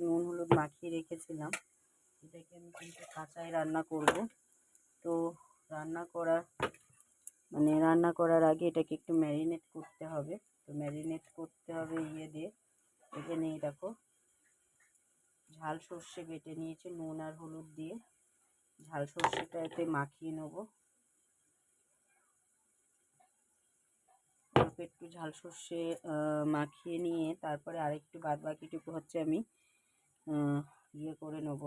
নুন হলুদ মাখিয়ে রেখেছিলাম। এটাকে আমি কিন্তু কাঁচাই রান্না করব। তো রান্না করার আগে এটাকে একটু ম্যারিনেট করতে হবে। তো ম্যারিনেট করতে হবে দিয়ে এখানে দেখো ঝাল সর্ষে বেটে নিয়েছি নুন আর হলুদ দিয়ে। ঝাল সর্ষেটা এতে মাখিয়ে নেব। অল্প একটু ঝাল সর্ষে মাখিয়ে নিয়ে তারপরে আরেকটু বাদ বাকিটুকু হচ্ছে আমি করে নেব,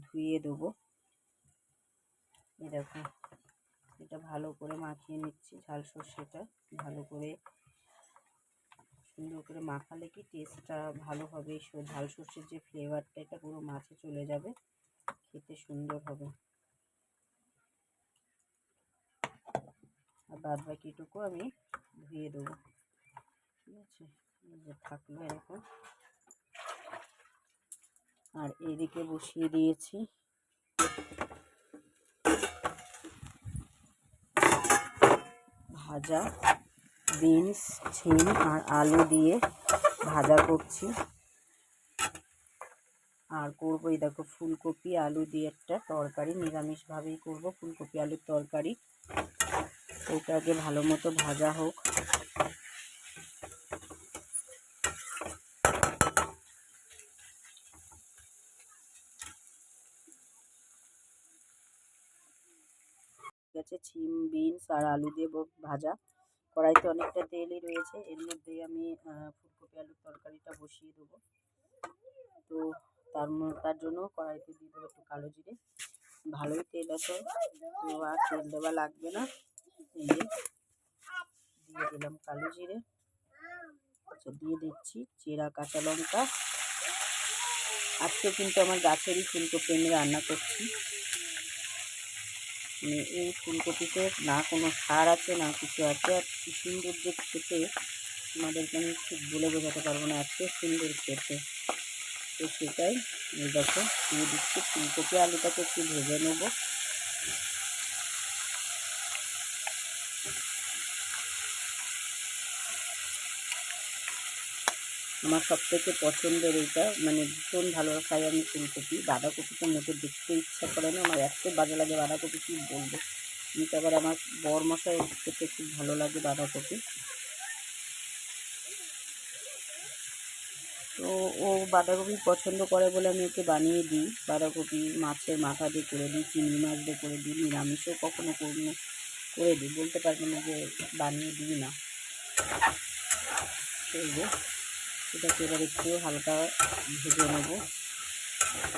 ধুয়ে দেবো। এই দেখো এটা ভালো করে মাখিয়ে নিচ্ছি। ঝাল সর্ষেটা ভালো করে সুন্দর করে মাখালে কি টেস্টটা ভালো হবে। ঝাল সর্ষের যে ফ্লেভারটা এটা পুরো মাছে চলে যাবে, খেতে সুন্দর হবে। আর বাদ বাকিটুকু আমি ধুয়ে দেবো। ঠিক আছে, যে থাকলো এরকম। আর এদিকে বসিয়ে দিয়েছি ভাজা বিনস, শিম আর আলু দিয়ে ভাজা করছি। আর করবো এই দেখো ফুলকপি আলু দিয়ে একটা তরকারি, নিরামিষভাবেই করব ফুলকপি আলুর তরকারি। ওটা আগে ভালো মতো ভাজা হোক। ঠিক আছে, শিম বিনস আর আলু দিয়ে ভাজা। কড়াইতে অনেকটা তেলই রয়েছে, এর মধ্যেই আমি ফুলকপি আলুর তরকারিটা বসিয়ে দেবো। তো তার জন্য কড়াইতে দিয়ে দেবো একটু কালো জিরে। ভালোই তেল আছে, তো আর তেল দেওয়া লাগবে না। দিয়ে দিলাম কালো জিরে। আচ্ছা, দিয়ে দিচ্ছি চেরা কাঁচা লঙ্কা। আজকে কিন্তু আমার গাছেরই ফুলকপি আমি রান্না করছি। মানে এই ফুলকপিতে না কোনো সার আছে না কিছু আছে। আর কি সুন্দর যে খেতে, আমাদেরকে আমি ঠিক বলে বোঝাতে পারবো না, এত সুন্দর খেতে। তো সেটাই দেখো দিয়ে দিচ্ছি। ফুলকপি আলুটাকে একটু ভেজে নেব। আমার সবথেকে পছন্দের এইটা, মানে ভীষণ ভালো খাই আমি ফুলকপি। বাঁধাকপিটা মোটে দেখতে ইচ্ছা করে না, আমার এত বাজে লাগে বাঁধাকপি, কী বলবো। কিন্তু আবার আমার বরমশাই খেতে খুব ভালো লাগে বাঁধাকপি। তো ও বাঁধাকপি পছন্দ করে বলে আমি ওকে বানিয়ে দিই। বাঁধাকপি মাছের মাথা দিয়ে করে দিই, চিংড়ি মাছ দিয়ে করে দিই, নিরামিষও কখনো করে দিই। বলতে পারবো না যে বানিয়ে দিই না। এই যে এটাকে এবার একটু হালকা ভেজে নেব,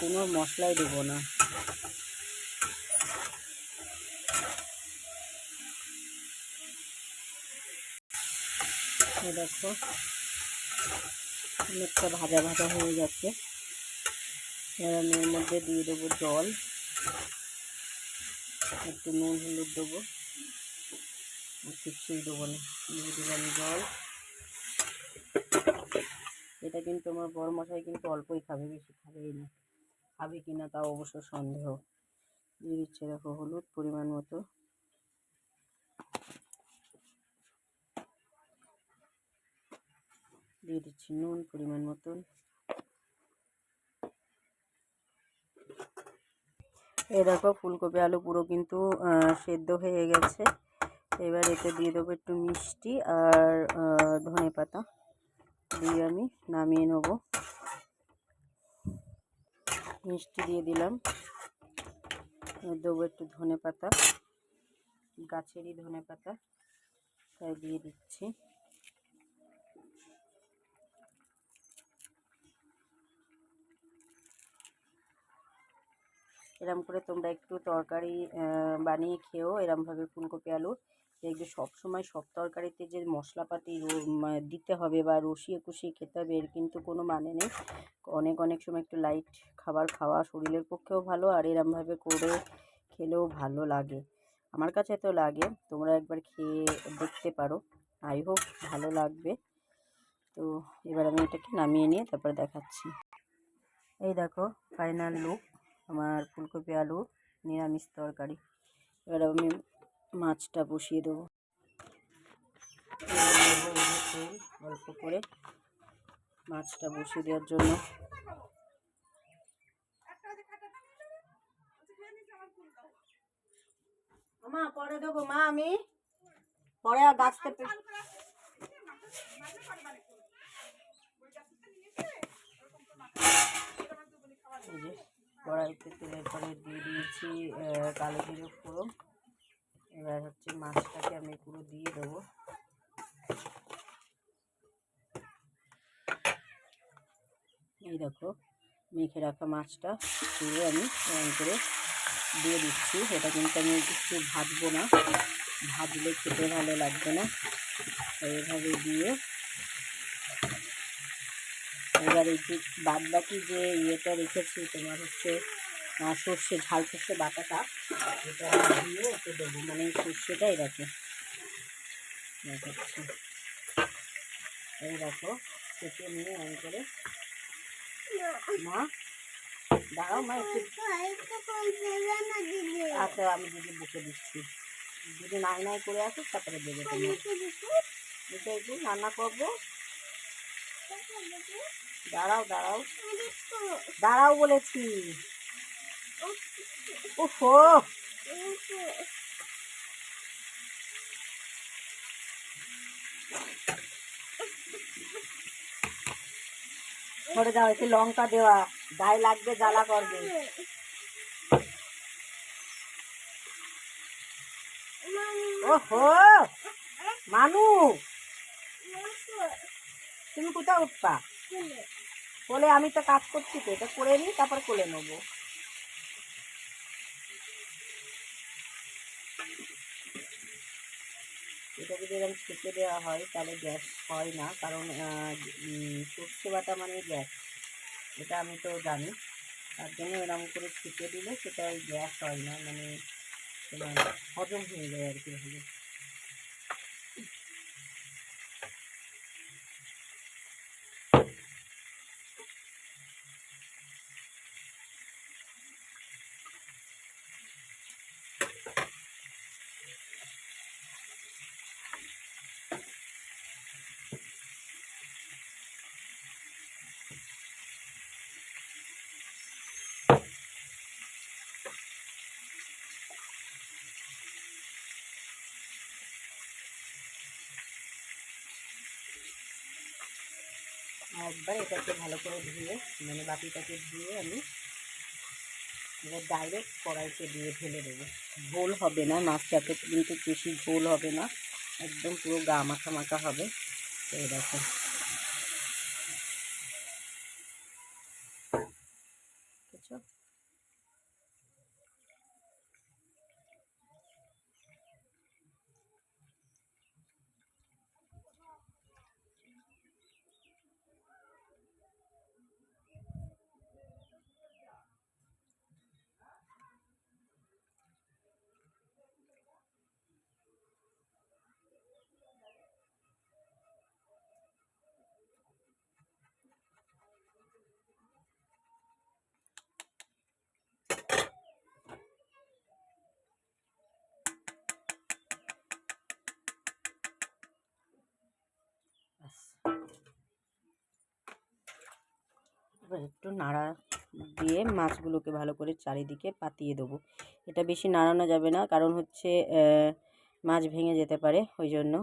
কোনো মশলাই দেবো না। দেখো অনেকটা ভাজা ভাজা হয়ে গেছে। এবার আমি এর মধ্যে দিয়ে দেবো জল, একটু নুন হলুদ দেবো, কিছুই দেবো না, দিয়ে দিলাম জল। এটা কিন্তু আমার বড় মশাই কিন্তু অল্পই খাবে, বেশি খাবেই না। খাবে কিনা তাও অবশ্য সন্দেহ। দিয়ে দিচ্ছে দেখো হলুদ পরিমাণ মতো, দিয়ে দিচ্ছি নুন পরিমাণ মতন। এই দেখো ফুলকপি আলু পুরো কিন্তু সেদ্ধ হয়ে গেছে। এবার এতে দিয়ে দেবো একটু মিষ্টি আর ধনে পাতা দিয়ে আমি নামিয়ে নেব। মিষ্টি দিয়ে দিলাম, দেবো একটু ধনে পাতা, গাছেরই ধনে পাতা, তাই দিয়ে দিচ্ছি। এরম করে তোমরা একটু তরকারি বানিয়ে খেও এরমভাবে ফুলকপি আলু। দেখবে সবসময় সব তরকারিতে যে মশলাপাতি দিতে হবে বা রসিয়ে কষিয়ে খেতে হবে এর কিন্তু কোনো মানে নেই। অনেক সময় একটু লাইট খাবার খাওয়া শরীরের পক্ষেও ভালো, আর এরমভাবে করে খেলেও ভালো লাগে। আমার কাছে তো লাগে, তোমরা একবার খেয়ে দেখতে পারো, আই হোপ ভালো লাগবে। তো এবার আমি এটাকে নামিয়ে নিয়ে তারপর দেখাচ্ছি। এই দেখো ফাইনাল লুক আমার ফুলকপি আলু নিরামিষ তরকারি। এবার আমি মাছটা বসিয়ে দেবো। তেল অল্প করে মাছটা বসিয়ে দেওয়ার জন্য মা পরে দেবো মা, আমি পরে আর গাছতে কড়াইতে তেলের পরে দিয়ে দিয়েছি কালো জিরে ফোড়ন। এবার হচ্ছে মাছটাকে আমি পুরো দিয়ে দেবো। এই দেখো মেখে রাখা মাছটা পুরো আমি এরকম করে দিয়ে দিচ্ছি। এটা কিন্তু আমি একটু ভাজবো না, ভাজলে খেতে ভালো লাগবে না। এইভাবে দিয়ে এবার এই যে বাদ বাকি যে ইয়েটা রেখেছি তোমার হচ্ছে সর্ষে, ঝাল সর্ষে বাটাটা, এটা দিয়ে ওকে দেবো। মানে সর্ষেটা এরকম দেখাচ্ছি, এই দেখো কেটে নিয়ে এমন করে। মা দাঁড়াও মা একটু, আচ্ছা আমি দিদি বুকে দিচ্ছি, দিদি নাই নাই করে আসুক তারপরে দেবে। তুমি এটা একটু রান্না করবো, দাঁড়াও দাঁড়াও দাঁড়াও বলেছি। ওহো ধরে দাও, একটু লঙ্কা দেওয়া, গায়ে লাগবে, জ্বালা করবে। ওহো মানু, তুমি কোথায় উঠবা? কোলে আমি তো কাজ করছি, তো এটা করে নিই তারপর কোলে নেবো। এটা যদি এরকম ছেঁকে দেওয়া হয় তাহলে গ্যাস হয় না, কারণ সর্ষে বাটা মানে গ্যাস, এটা আমি তো জানি। তার জন্য এরকম করে ছেঁকে দিলে সেটা গ্যাস হয় না, মানে তোমার হজম হয়ে যায় আর কি ভাবে। একবার এটাকে ভালো করে ধুয়ে, মানে বাটিটাকে ধুয়ে আমি এবার ডাইরেক্ট কড়াইতে দিয়ে ঢেলে দেবো। ঝোল হবে না, মাছটাতে কিন্তু বেশি ঝোল হবে না, একদম পুরো গা মাখা মাখা হবে। তো দেখো বুঝছো? এবার একটু নাড়া দিয়ে মাছগুলোকে ভালো করে চারিদিকে পাতিয়ে দেবো। এটা বেশি নাড়ানো যাবে না, কারণ হচ্ছে মাছ ভেঙে যেতে পারে, ওই জন্য।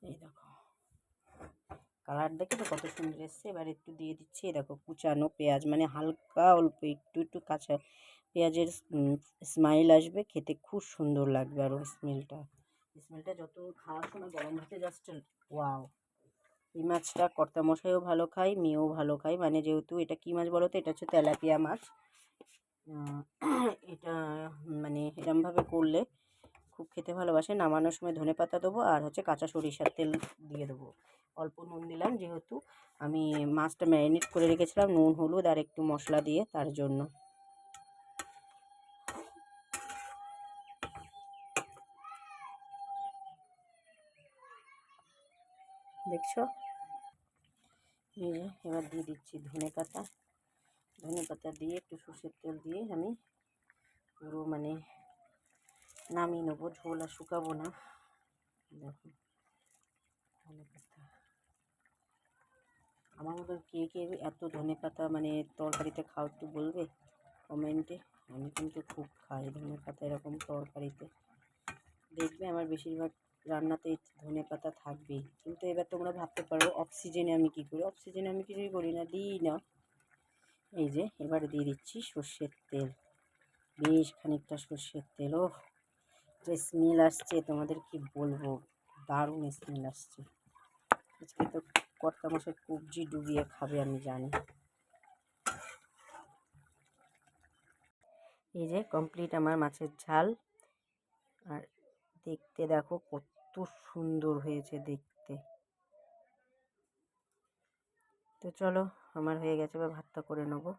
এই দেখো কালার দেখে তো কত সুন্দর এসছে। এবার একটু দিয়ে দিচ্ছি, দেখো কুচানো পেঁয়াজ, মানে হালকা অল্প একটু একটু কাঁচা পেঁয়াজের স্মাইল আসবে, খেতে খুব সুন্দর লাগবে। আর স্মেলটা যত খাওয়ার সময় গরম ভাতে জাস্ট ওয়াও। এই মাছটা কর্তামশাইও ভালো খায়, মেয়েও ভালো খায়, মানে যেহেতু এটা কী মাছ বলো তো, এটা হচ্ছে তেলাপিয়া মাছ। এটা মানে এরমভাবে করলে খুব খেতে ভালোবাসে। নামানোর সময় ধনেপাতা দেবো, আর হচ্ছে কাঁচা সরিষার তেল দিয়ে দেবো। অল্প নুন দিলাম, যেহেতু আমি মাছটা ম্যারিনেট করে রেখেছিলাম নুন হলুদ আর একটু মশলা দিয়ে, তার জন্য। দেখছো? এই যে এবার দিয়ে দিচ্ছি ধনেপাতা। ধনেপাতা দিয়ে একটু সর্ষের তেল দিয়ে আমি পুরো মানে নামিয়ে নেবো, ঝোল আর শুকাবো না। দেখো ধনেপাতা, আমার মতন কে কে এত ধনেপাতা মানে তরকারিতে খাও একটু বলবে কমেন্টে। আমি কিন্তু খুব খাই ধনেপাতা এরকম তরকারিতে। দেখবে আমার বেশিরভাগ রান্নাতেই ধনেপাতা থাকবেই। কিন্তু এবার তোমরা ভাবতে পারো অফ সিজনে আমি কী করি। অফ সিজনে আমি কিছুই করি না, দিই না। এই যে এবারে দিয়ে দিচ্ছি সর্ষের তেল, বেশ খানিকটা সর্ষের তেল। ও যে স্মেল আসছে তোমাদের কি বলবো, দারুণ স্মেল আসছে। আজকে তো কর্তামশাই কবজি ডুবিয়ে খাবে আমি জানি। এই যে কমপ্লিট আমার মাছের ঝাল। আর দেখতে দেখো কত সুন্দর হয়েছে দেখতে। তো চলো আমার হয়ে গেছে, এবার ভাতটা করে নেবো।